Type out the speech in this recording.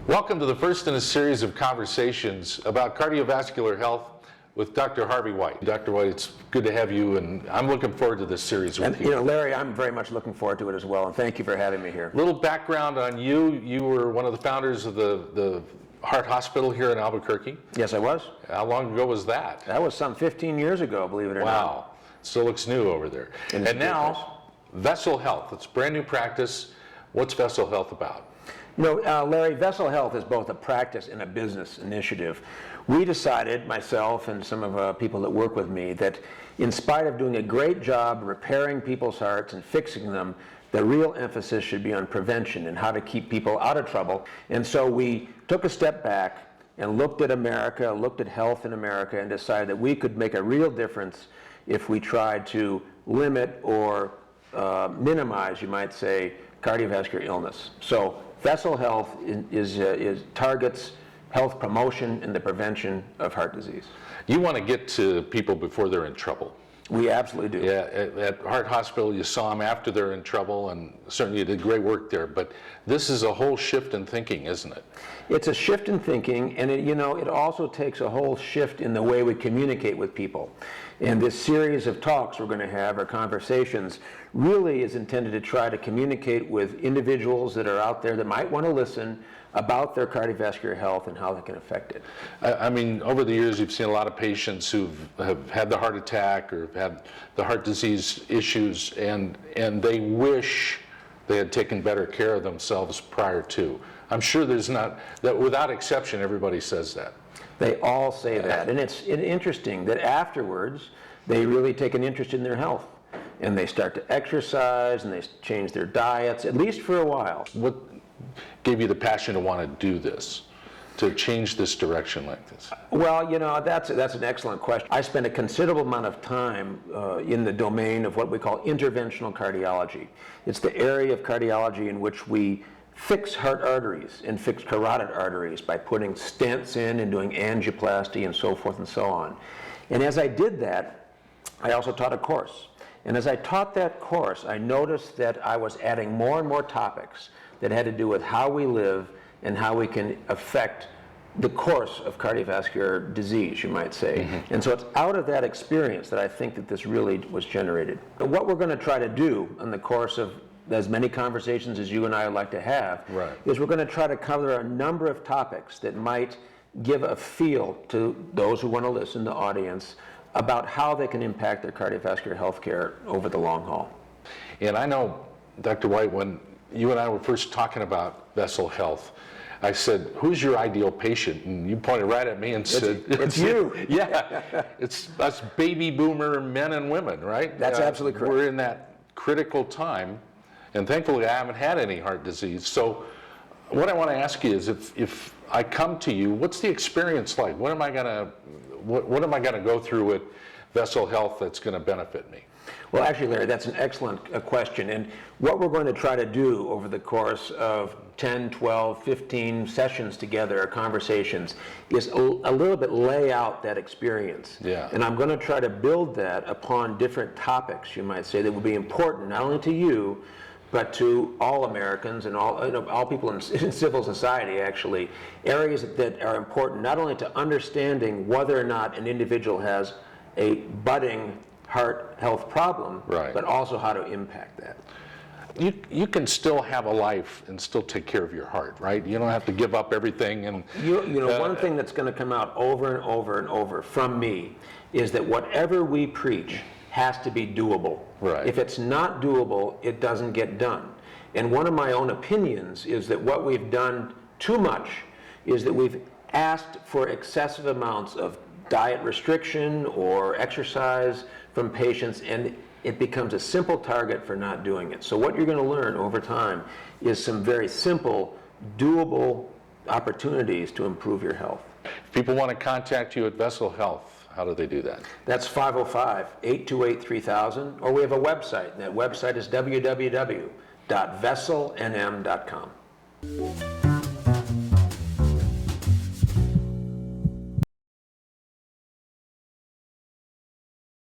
Welcome to the first in a series of conversations about cardiovascular health with Dr. Harvey White. Dr. White, it's good to have you, and I'm looking forward to this series with you. You know, Larry, I'm very much looking forward to it as well, and thank you for having me here. Little background on you. You were one of the founders of the Heart Hospital here in Albuquerque. Yes, I was. How long ago was that? That was some 15 years ago, believe it or not. Wow. Still looks new over there. And now, Vessel Health. It's a brand new practice. What's Vessel Health about? You know, Larry, Vessel Health is both a practice and a business initiative. We decided, myself and some of people that work with me, that in spite of doing a great job repairing people's hearts and fixing them, the real emphasis should be on prevention and how to keep people out of trouble. And so we took a step back and looked at America, looked at health in America, and decided that we could make a real difference if we tried to limit or minimize, you might say, cardiovascular illness. So Vessel Health targets health promotion and the prevention of heart disease. You want to get to people before they're in trouble. We absolutely do. Yeah, at Heart Hospital you saw them after they're in trouble, and certainly you did great work there, but this is a whole shift in thinking, isn't it? It's a shift in thinking, and it also takes a whole shift in the way we communicate with people. And this series of talks we're going to have, or conversations, really is intended to try to communicate with individuals that are out there that might want to listen about their cardiovascular health and how they can affect it. I mean, over the years you've seen a lot of patients who have had the heart attack or have had the heart disease issues, and they wish they had taken better care of themselves prior to. I'm sure there's not, that without exception, everybody says that. They all say that, and it's interesting that afterwards they really take an interest in their health, and they start to exercise and they change their diets, at least for a while. What gave you the passion to want to do this, to change this direction like this? Well, you know, that's an excellent question. I spent a considerable amount of time in the domain of what we call interventional cardiology. It's the area of cardiology in which we fix heart arteries and fix carotid arteries by putting stents in and doing angioplasty and so forth and so on. And as I did that, I also taught a course. And as I taught that course, I noticed that I was adding more and more topics that had to do with how we live and how we can affect the course of cardiovascular disease, you might say. Mm-hmm. And so it's out of that experience that I think that this really was generated. But what we're going to try to do in the course of as many conversations as you and I would like to have, is we're going to try to cover a number of topics that might give a feel to those who want to listen, the audience, about how they can impact their cardiovascular health care over the long haul. And I know, Dr. White, when you and I were first talking about Vessel Health, I said, who's your ideal patient? And you pointed right at me and said, it's you. Yeah, it's us baby boomer men and women, right? That's absolutely correct. We're in that critical time, and thankfully I haven't had any heart disease. So what I want to ask you is, if I come to you, what's the experience like? What am I going to go through with Vessel Health that's going to benefit me? Well, actually, Larry, that's an excellent question. And what we're going to try to do over the course of 10, 12, 15 sessions together, or conversations, is a little bit lay out that experience. Yeah. And I'm going to try to build that upon different topics, you might say, that will be important not only to you, but to all Americans and all people in civil society, actually. Areas that are important not only to understanding whether or not an individual has a budding heart health problem, but also how to impact that. You can still have a life and still take care of your heart, right? You don't have to give up everything. And you know, one thing that's going to come out over and over and over from me is that whatever we preach has to be doable. Right. If it's not doable, it doesn't get done. And one of my own opinions is that what we've done too much is that we've asked for excessive amounts of diet restriction or exercise from patients, and it becomes a simple target for not doing it. So what you're going to learn over time is some very simple, doable opportunities to improve your health. If people want to contact you at Vessel Health, how do they do that? That's 505-828-3000, or we have a website. That website is www.vesselnm.com.